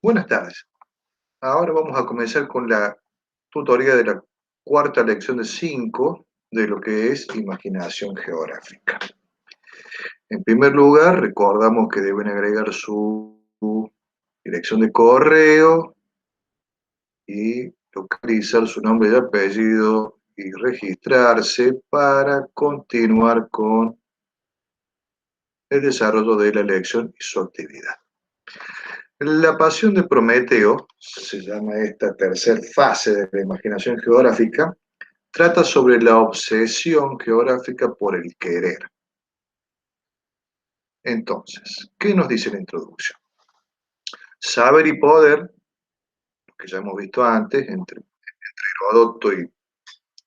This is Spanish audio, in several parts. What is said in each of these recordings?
Buenas tardes. Ahora vamos a comenzar con la tutoría de la cuarta lección de 5 de lo que es imaginación geográfica. En primer lugar, recordamos que deben agregar su dirección de correo y localizar su nombre y apellido y registrarse para continuar con el desarrollo de la lección y su actividad. La pasión de Prometeo, se llama esta tercera fase de la imaginación geográfica, trata sobre la obsesión geográfica por el querer. Entonces, ¿qué nos dice la introducción? Saber y poder, lo que ya hemos visto antes, entre Heródoto y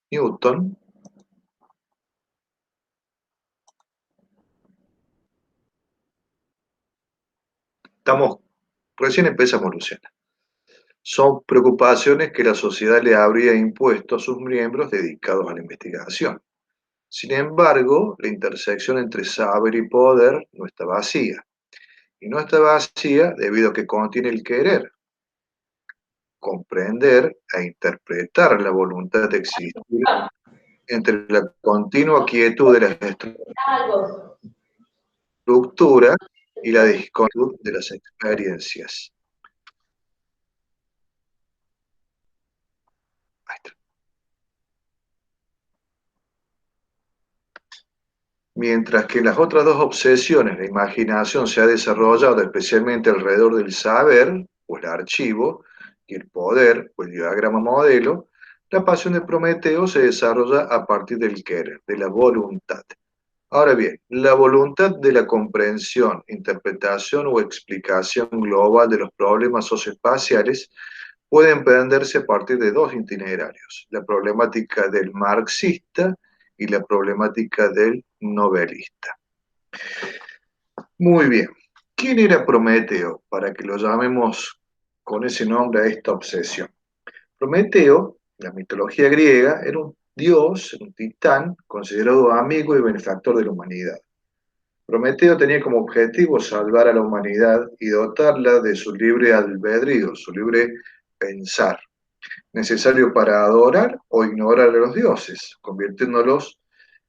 Newton, recién empezamos, Luciana. Son preocupaciones que la sociedad le habría impuesto a sus miembros dedicados a la investigación. Sin embargo, la intersección entre saber y poder no está vacía. Y no está vacía debido a que contiene el querer, comprender e interpretar la voluntad de existir entre la continua quietud de las estructuras y la discontinuidad de las experiencias. Ahí está. Mientras que en las otras dos obsesiones la imaginación se ha desarrollado especialmente alrededor del saber, o el archivo, y el poder, o el diagrama modelo, la pasión de Prometeo se desarrolla a partir del querer, de la voluntad. Ahora bien, la voluntad de la comprensión, interpretación o explicación global de los problemas socioespaciales puede emprenderse a partir de dos itinerarios, la problemática del marxista y la problemática del novelista. Muy bien, ¿quién era Prometeo? Para que lo llamemos con ese nombre a esta obsesión. Prometeo, en la mitología griega, era un dios, un titán, considerado amigo y benefactor de la humanidad. Prometeo tenía como objetivo salvar a la humanidad y dotarla de su libre albedrío, su libre pensar, necesario para adorar o ignorar a los dioses, convirtiéndolos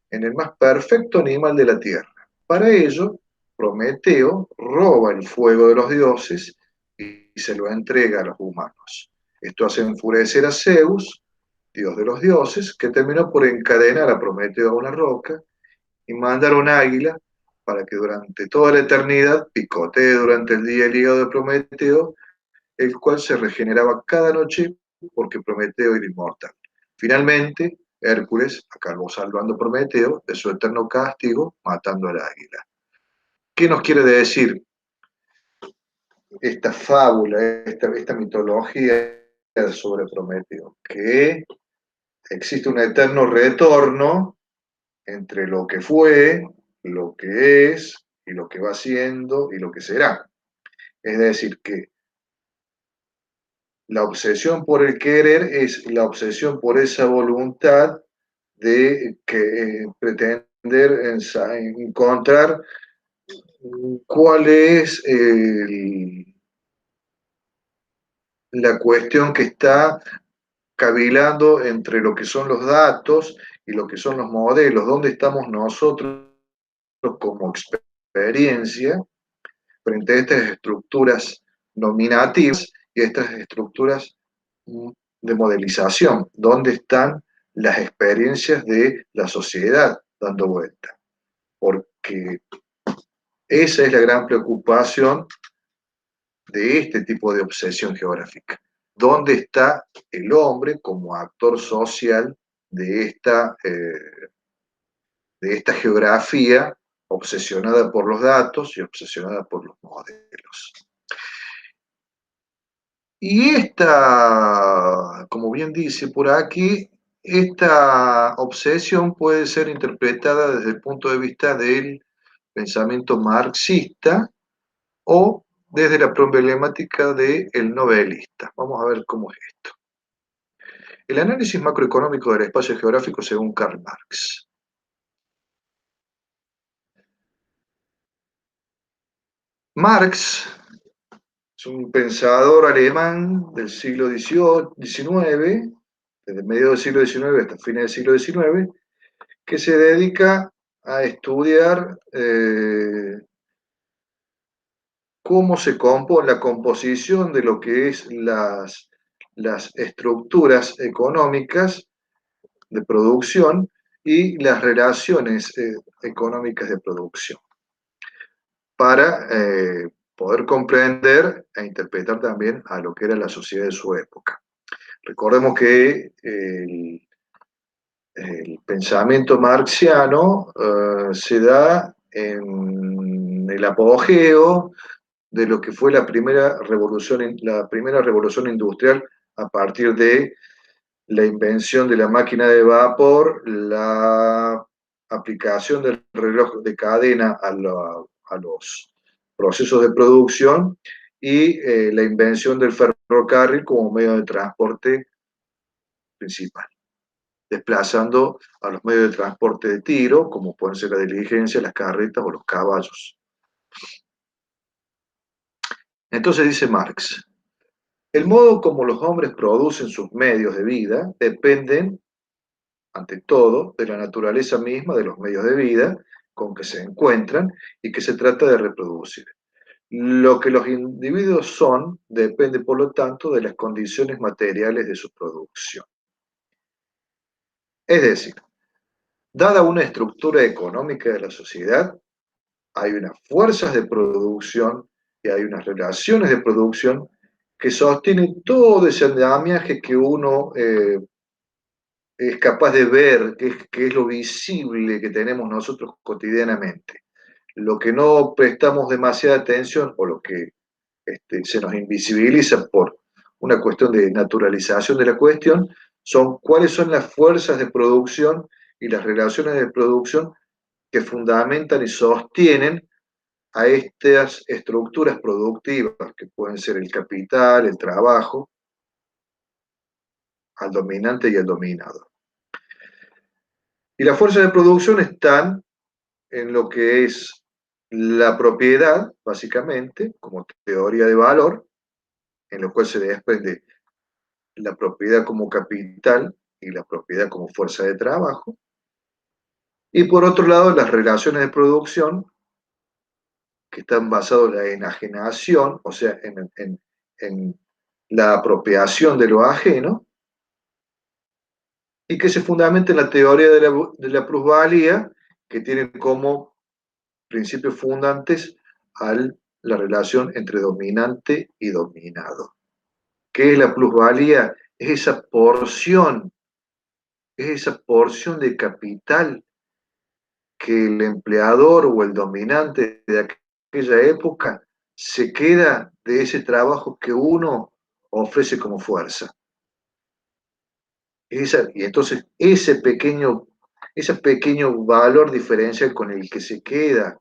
en el más perfecto animal de la tierra. Para ello, Prometeo roba el fuego de los dioses y se lo entrega a los humanos. Esto hace enfurecer a Zeus, dios de los dioses, que terminó por encadenar a Prometeo a una roca y mandar un águila para que durante toda la eternidad picotee durante el día el hígado de Prometeo, el cual se regeneraba cada noche porque Prometeo era inmortal. Finalmente, Hércules acabó salvando a Prometeo de su eterno castigo, matando al águila. ¿Qué nos quiere decir esta fábula, esta mitología sobre Prometeo? Que existe un eterno retorno entre lo que fue, lo que es, y lo que va siendo y lo que será. Es decir, que la obsesión por el querer es la obsesión por esa voluntad de pretender encontrar cuál es la cuestión que está cavilando entre lo que son los datos y lo que son los modelos, dónde estamos nosotros como experiencia frente a estas estructuras nominativas y estas estructuras de modelización, dónde están las experiencias de la sociedad dando vuelta. Porque esa es la gran preocupación de este tipo de obsesión geográfica. ¿Dónde está el hombre como actor social de esta geografía obsesionada por los datos y obsesionada por los modelos? Y esta, como bien dice por aquí, esta obsesión puede ser interpretada desde el punto de vista del pensamiento marxista o desde la problemática del novelista. Vamos a ver cómo es esto. El análisis macroeconómico del espacio geográfico según Karl Marx. Marx Es un pensador alemán del siglo XIX, desde medio del siglo XIX hasta fines del siglo XIX, que se dedica a estudiar cómo se compone la composición de lo que es las estructuras económicas de producción y las relaciones económicas de producción, para poder comprender e interpretar también a lo que era la sociedad de su época. Recordemos que el pensamiento marxiano se da en el apogeo de lo que fue la primera revolución industrial a partir de la invención de la máquina de vapor, la aplicación del reloj de cadena a los procesos de producción y la invención del ferrocarril como medio de transporte principal, desplazando a los medios de transporte de tiro, como pueden ser la diligencia, las carretas o los caballos. Entonces dice Marx, el modo como los hombres producen sus medios de vida dependen, ante todo, de la naturaleza misma de los medios de vida con que se encuentran y que se trata de reproducir. Lo que los individuos son depende, por lo tanto, de las condiciones materiales de su producción. Es decir, dada una estructura económica de la sociedad, hay unas fuerzas de producción y hay unas relaciones de producción que sostienen todo ese andamiaje que uno es capaz de ver, que es lo visible que tenemos nosotros cotidianamente. Lo que no prestamos demasiada atención o lo que se nos invisibiliza por una cuestión de naturalización de la cuestión, son cuáles son las fuerzas de producción y las relaciones de producción que fundamentan y sostienen a estas estructuras productivas, que pueden ser el capital, el trabajo, al dominante y al dominado. Y las fuerzas de producción están en lo que es la propiedad, básicamente, como teoría de valor, en lo cual se desprende la propiedad como capital y la propiedad como fuerza de trabajo. Y por otro lado, las relaciones de producción, que están basadas en la enajenación, o sea, en la apropiación de lo ajeno, y que se fundamenta en la teoría de la plusvalía, que tiene como principios fundantes la relación entre dominante y dominado. ¿Qué es la plusvalía? Es esa porción de capital que el empleador o el dominante de aquella época se queda de ese trabajo que uno ofrece como fuerza. Y entonces ese pequeño valor diferencial con el que se queda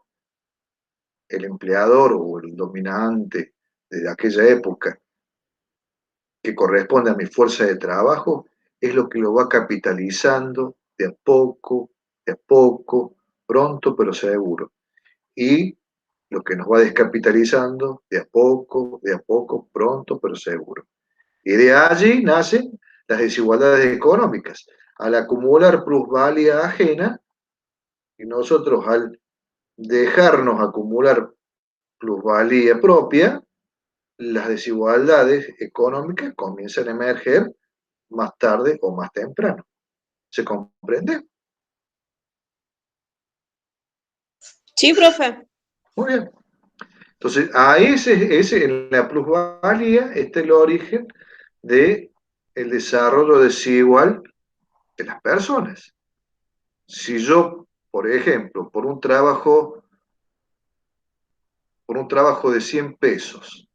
el empleador o el dominante de aquella época, que corresponde a mi fuerza de trabajo, es lo que lo va capitalizando de a poco, pronto pero seguro. Y lo que nos va descapitalizando de a poco, pronto pero seguro. Y de allí nacen las desigualdades económicas. Al acumular plusvalía ajena, y nosotros al dejarnos acumular plusvalía propia, las desigualdades económicas comienzan a emerger más tarde o más temprano. ¿Se comprende? Sí, profe. Muy bien. Entonces, en la plusvalía está el origen del desarrollo desigual de las personas. Si yo, por ejemplo, por un trabajo de 100 pesos,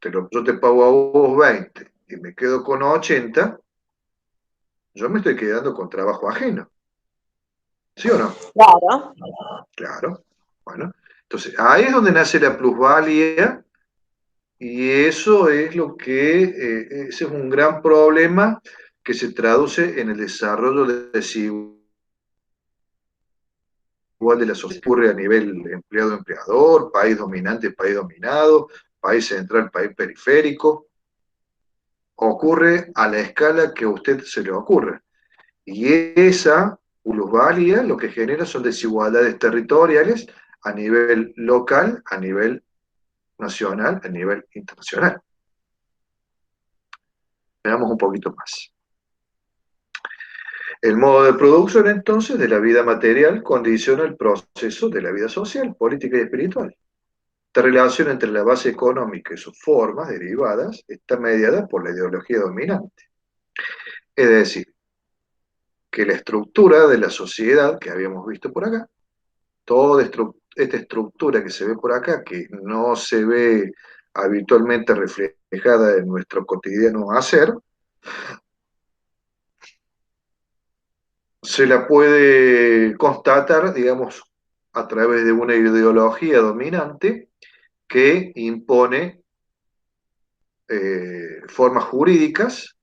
yo te pago a vos 20 y me quedo con 80, yo me estoy quedando con trabajo ajeno. ¿Sí o no? Claro. Claro. Bueno, entonces ahí es donde nace la plusvalía y eso es ese es un gran problema que se traduce en el desarrollo desigual de la sociedad. Ocurre a nivel empleado-empleador, país dominante, país dominado, país central, país periférico, ocurre a la escala que a usted se le ocurre. Y esa plusvalía lo que genera son desigualdades territoriales a nivel local, a nivel nacional, a nivel internacional. Veamos un poquito más. El modo de producción, entonces, de la vida material condiciona el proceso de la vida social, política y espiritual. Esta relación entre la base económica y sus formas derivadas está mediada por la ideología dominante. Es decir, que la estructura de la sociedad que habíamos visto por acá, toda esta estructura que se ve por acá, que no se ve habitualmente reflejada en nuestro cotidiano hacer, se la puede constatar, digamos, a través de una ideología dominante que impone formas jurídicas,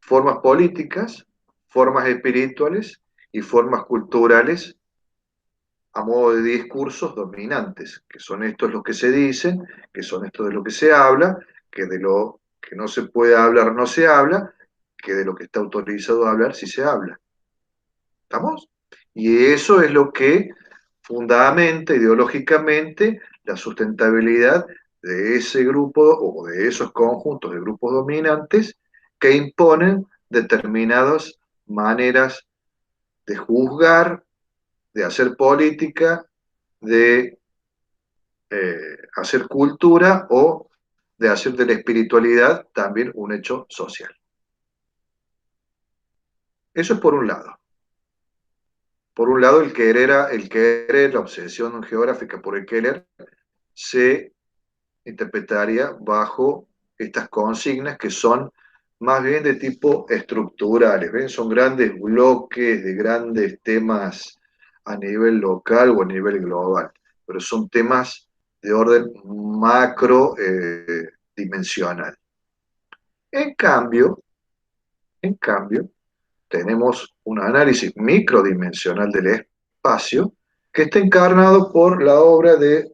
formas políticas, formas espirituales y formas culturales a modo de discursos dominantes, que son estos los que se dicen, que son estos de lo que se habla, que de lo que no se puede hablar no se habla, que de lo que está autorizado a hablar sí se habla. ¿Estamos? Y eso es lo que fundamenta ideológicamente la sustentabilidad de ese grupo o de esos conjuntos de grupos dominantes que imponen determinadas maneras de juzgar, de hacer política, de hacer cultura o de hacer de la espiritualidad también un hecho social. Eso es por un lado. Por un lado, el querer, la obsesión geográfica por el querer, se interpretaría bajo estas consignas que son más bien de tipo estructurales, ¿ven? Son grandes bloques de grandes temas a nivel local o a nivel global, pero son temas de orden macro dimensional. En cambio, en cambio, tenemos un análisis microdimensional del espacio que está encarnado por la obra de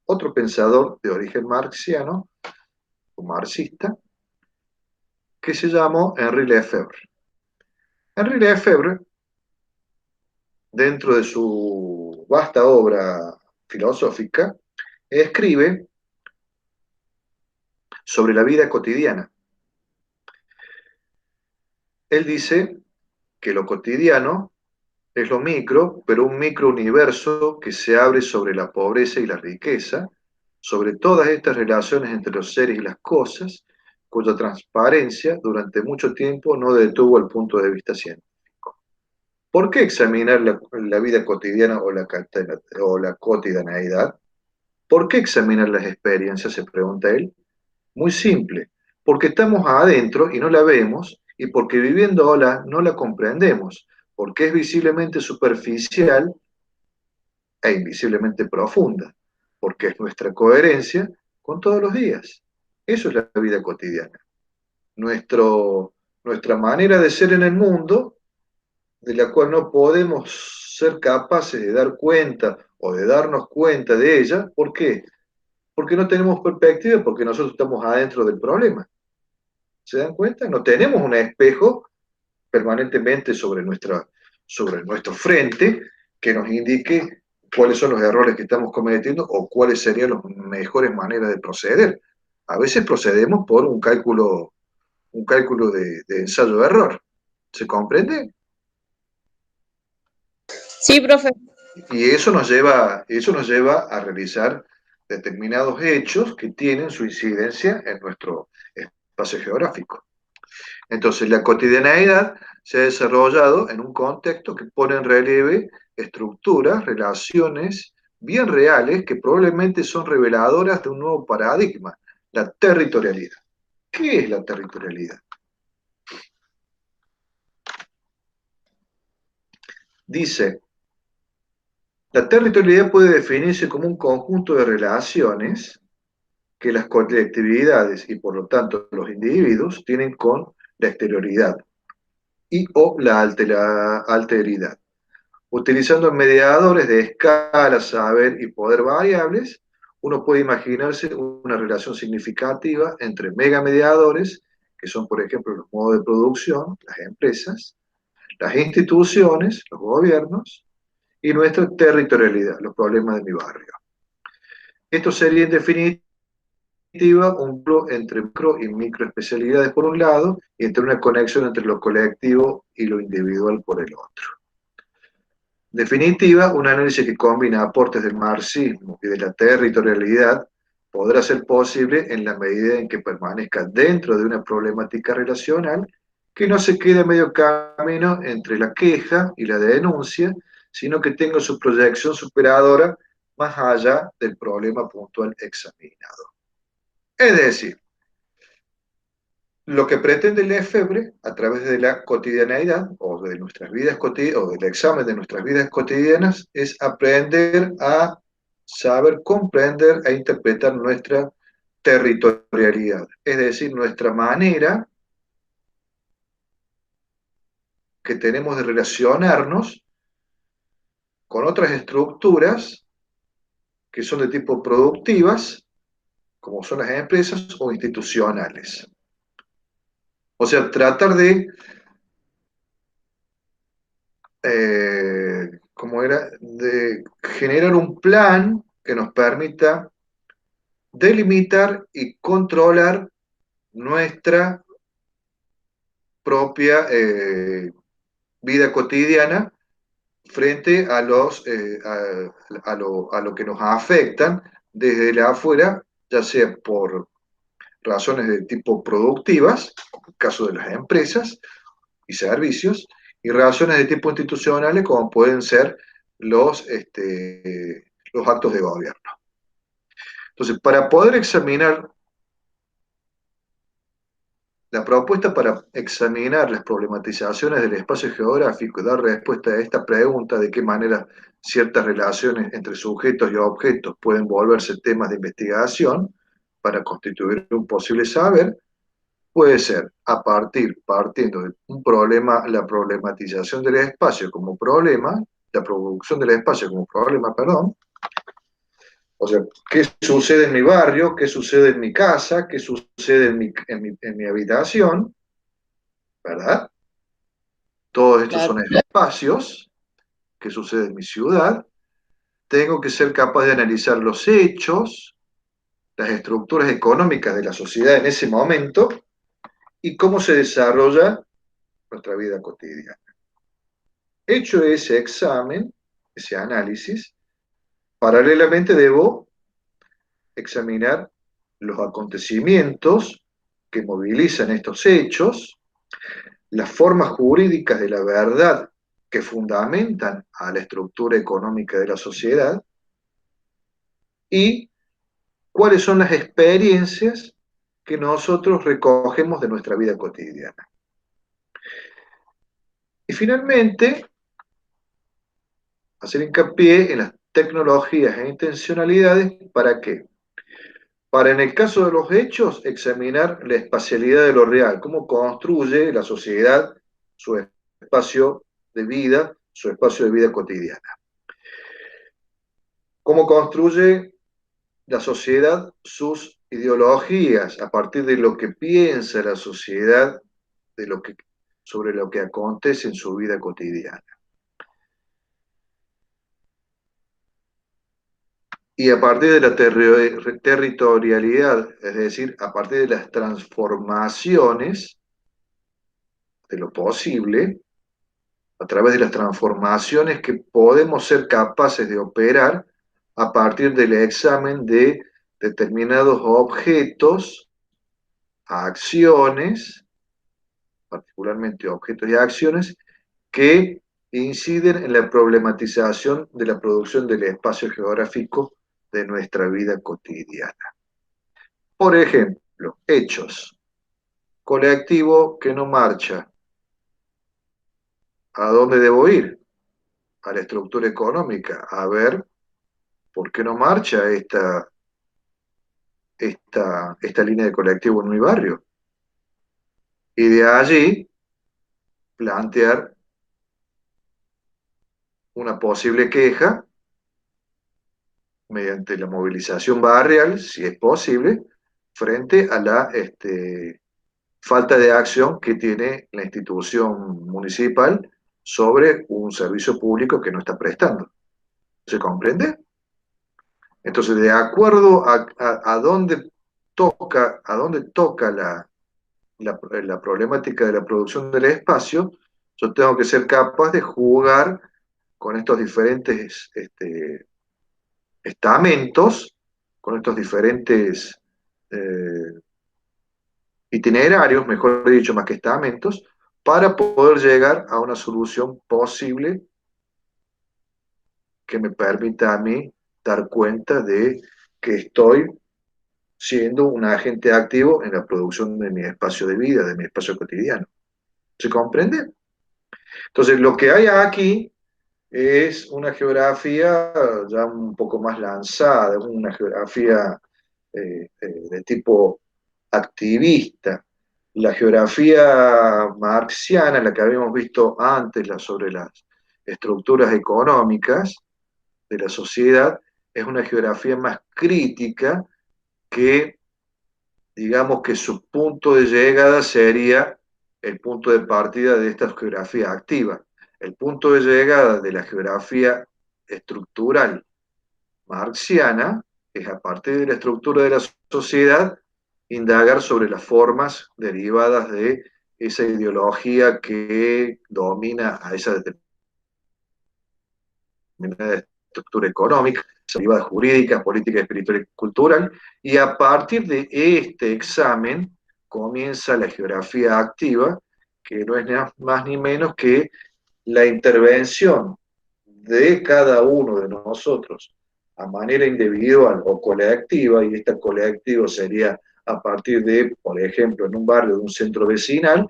otro pensador de origen marxiano, o marxista, que se llamó Henri Lefebvre. Henri Lefebvre, dentro de su vasta obra filosófica, escribe sobre la vida cotidiana. Él dice que lo cotidiano es lo micro, pero un microuniverso que se abre sobre la pobreza y la riqueza, sobre todas estas relaciones entre los seres y las cosas, cuya transparencia durante mucho tiempo no detuvo el punto de vista científico. ¿Por qué examinar la vida cotidiana o la cotidianeidad? ¿Por qué examinar las experiencias? Se pregunta él. Muy simple, porque estamos adentro y no la vemos, y porque viviéndola no la comprendemos, porque es visiblemente superficial e invisiblemente profunda, porque es nuestra coherencia con todos los días. Eso es la vida cotidiana. Nuestra manera de ser en el mundo, de la cual no podemos ser capaces de dar cuenta o de darnos cuenta de ella. ¿Por qué? Porque no tenemos perspectiva, porque nosotros estamos adentro del problema. ¿Se dan cuenta? No tenemos un espejo permanentemente sobre nuestro frente que nos indique cuáles son los errores que estamos cometiendo o cuáles serían las mejores maneras de proceder. A veces procedemos por un cálculo de ensayo-error. ¿Se comprende? Sí, profe. Y eso nos lleva a realizar determinados hechos que tienen su incidencia en nuestro espacio geográfico. Entonces, la cotidianeidad se ha desarrollado en un contexto que pone en relieve estructuras, relaciones bien reales que probablemente son reveladoras de un nuevo paradigma, la territorialidad. ¿Qué es la territorialidad? Dice, la territorialidad puede definirse como un conjunto de relaciones que las colectividades y por lo tanto los individuos tienen con la exterioridad y o la alteridad, utilizando mediadores de escala, saber y poder variables, uno puede imaginarse una relación significativa entre megamediadores, que son, por ejemplo, los modos de producción, las empresas, las instituciones, los gobiernos, y nuestra territorialidad, los problemas de mi barrio. Esto sería, en definitiva, un flow entre micro y microespecialidades por un lado, y entre una conexión entre lo colectivo y lo individual por el otro. En definitiva, un análisis que combina aportes del marxismo y de la territorialidad podrá ser posible en la medida en que permanezca dentro de una problemática relacional que no se quede a medio camino entre la queja y la denuncia, sino que tenga su proyección superadora más allá del problema puntual examinado. Es decir, lo que pretende el EFEBRE a través de la cotidianeidad o de nuestras vidas o del examen de nuestras vidas cotidianas es aprender a saber comprender e interpretar nuestra territorialidad, es decir, nuestra manera que tenemos de relacionarnos con otras estructuras que son de tipo productivas, como son las empresas o institucionales. O sea, tratar de como era, de generar un plan que nos permita delimitar y controlar nuestra propia vida cotidiana frente a a lo que nos afectan desde la afuera, ya sea por razones de tipo productivas, como el caso de las empresas y servicios, y razones de tipo institucionales, como pueden ser los actos de gobierno. Entonces, para poder examinar la propuesta para examinar las problematizaciones del espacio geográfico y dar respuesta a esta pregunta de qué manera ciertas relaciones entre sujetos y objetos pueden volverse temas de investigación para constituir un posible saber, puede ser partiendo de un problema, la problematización del espacio como problema, la producción del espacio como problema, perdón. O sea, ¿qué sucede en mi barrio? ¿Qué sucede en mi casa? ¿Qué sucede en mi habitación? ¿Verdad? Todos estos Claro, son espacios. ¿Qué sucede en mi ciudad? Tengo que ser capaz de analizar los hechos, las estructuras económicas de la sociedad en ese momento y cómo se desarrolla nuestra vida cotidiana. Hecho ese examen, ese análisis, paralelamente debo examinar los acontecimientos que movilizan estos hechos, las formas jurídicas de la verdad que fundamentan a la estructura económica de la sociedad y cuáles son las experiencias que nosotros recogemos de nuestra vida cotidiana. Y finalmente, hacer hincapié en las tecnologías e intencionalidades, ¿para qué? Para, en el caso de los hechos, examinar la espacialidad de lo real, cómo construye la sociedad su espacio su espacio de vida cotidiana. Cómo construye la sociedad sus ideologías a partir de lo que piensa la sociedad sobre lo que acontece en su vida cotidiana. Y a partir de la territorialidad, es decir, a partir de las transformaciones de lo posible, a través de las transformaciones que podemos ser capaces de operar a partir del examen de determinados objetos, acciones, particularmente objetos y acciones, que inciden en la problematización de la producción del espacio geográfico de nuestra vida cotidiana. Por ejemplo, hechos. Colectivo que no marcha. ¿A dónde debo ir? A la estructura económica, a ver por qué no marcha esta línea de colectivo en mi barrio. Y de allí plantear una posible queja mediante la movilización barrial, si es posible, frente a la falta de acción que tiene la institución municipal sobre un servicio público que no está prestando. ¿Se comprende? Entonces, de acuerdo a a dónde toca la problemática de la producción del espacio, yo tengo que ser capaz de jugar con estos diferentes estamentos, con estos diferentes eh, itinerarios, mejor dicho, más que estamentos, para poder llegar a una solución posible que me permita a mí dar cuenta de que estoy siendo un agente activo en la producción de mi espacio de vida, de mi espacio cotidiano. ¿Se comprende? Entonces, lo que hay aquí es una geografía ya un poco más lanzada, una geografía de tipo activista. La geografía marxiana, la que habíamos visto antes, sobre las estructuras económicas de la sociedad, es una geografía más crítica que, digamos que su punto de llegada sería el punto de partida de esta geografía activa. El punto de llegada de la geografía estructural marxiana es, a partir de la estructura de la sociedad, indagar sobre las formas derivadas de esa ideología que domina a esa determinada estructura económica, derivada jurídica, política, espiritual y cultural, y a partir de este examen comienza la geografía activa, que no es más ni menos que la intervención de cada uno de nosotros a manera individual o colectiva, y esta colectiva sería a partir de, por ejemplo, en un barrio de un centro vecinal,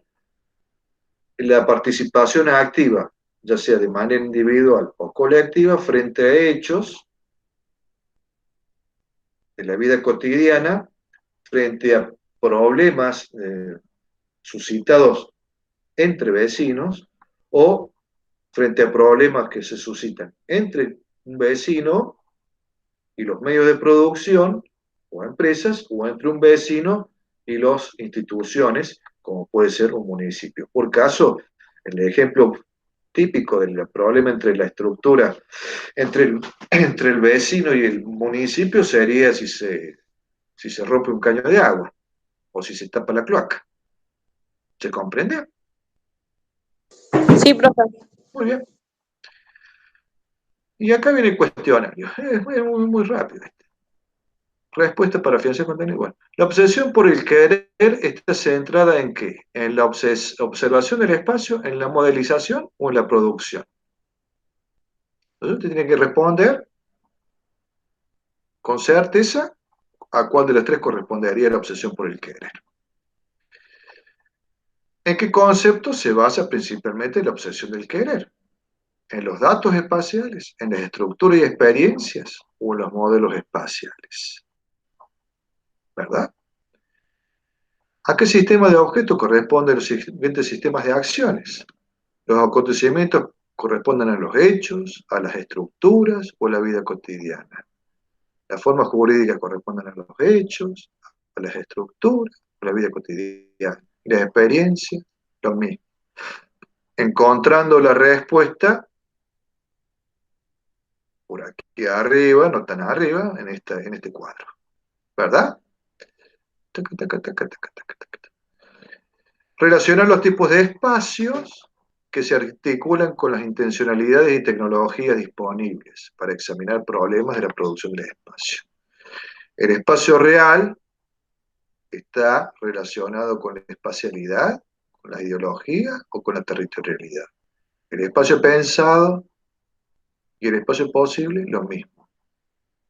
la participación activa, ya sea de manera individual o colectiva, frente a hechos de la vida cotidiana, frente a problemas suscitados entre vecinos o frente a problemas que se suscitan entre un vecino y los medios de producción o empresas, o entre un vecino y las instituciones, como puede ser un municipio. Por caso, el ejemplo típico del problema entre la estructura, entre el vecino y el municipio sería si se rompe un caño de agua o si se tapa la cloaca. ¿Se comprende? Sí, profe. Muy bien. Y acá viene el cuestionario. Es muy rápido. Respuesta para afianzar contenido igual. La obsesión por el querer está centrada en qué? En la observación del espacio, en la modelización o en la producción. Entonces usted tiene que responder con certeza a cuál de las tres correspondería la obsesión por el querer. ¿En qué concepto se basa principalmente la obsesión del querer? ¿En los datos espaciales, en las estructuras y experiencias o en los modelos espaciales? ¿Verdad? ¿A qué sistema de objetos corresponden los siguientes sistemas de acciones? Los acontecimientos corresponden a los hechos, a las estructuras o a la vida cotidiana. Las formas jurídicas corresponden a los hechos, a las estructuras, a la vida cotidiana. Y las experiencias, lo mismo. Encontrando la respuesta por aquí arriba, no tan arriba, en este cuadro. ¿Verdad? Taca, taca, taca, taca, taca, taca. Relacionar los tipos de espacios que se articulan con las intencionalidades y tecnologías disponibles para examinar problemas de la producción del espacio. El espacio real está relacionado con la espacialidad, con la ideología o con la territorialidad. El espacio pensado y el espacio posible, lo mismo.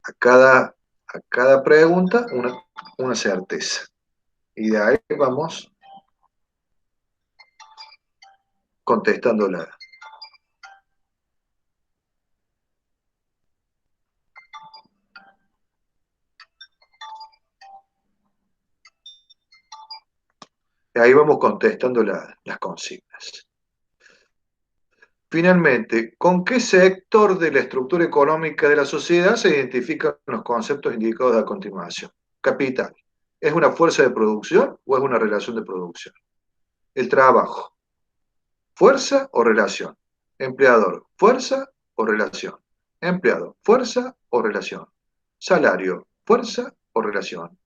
A cada pregunta, una certeza. Y de ahí vamos contestándola. Y ahí vamos contestando las consignas. Finalmente, ¿con qué sector de la estructura económica de la sociedad se identifican los conceptos indicados a continuación? Capital. ¿Es una fuerza de producción o es una relación de producción? El trabajo. ¿Fuerza o relación? Empleador. ¿Fuerza o relación? Empleado. ¿Fuerza o relación? Salario. ¿Fuerza o relación?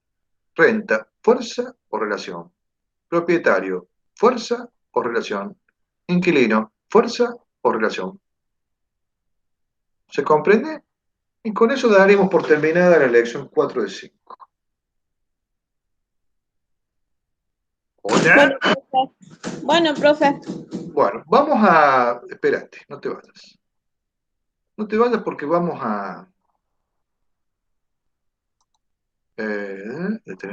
Renta. ¿Fuerza o relación? Propietario. ¿Fuerza o relación? Inquilino. ¿Fuerza o relación? ¿Se comprende? Y con eso daremos por terminada la lección 4 de 5. Bueno, ¿Hola? profe. Bueno, profe. Bueno, vamos a... Espérate, no te vayas. No te vayas porque vamos a...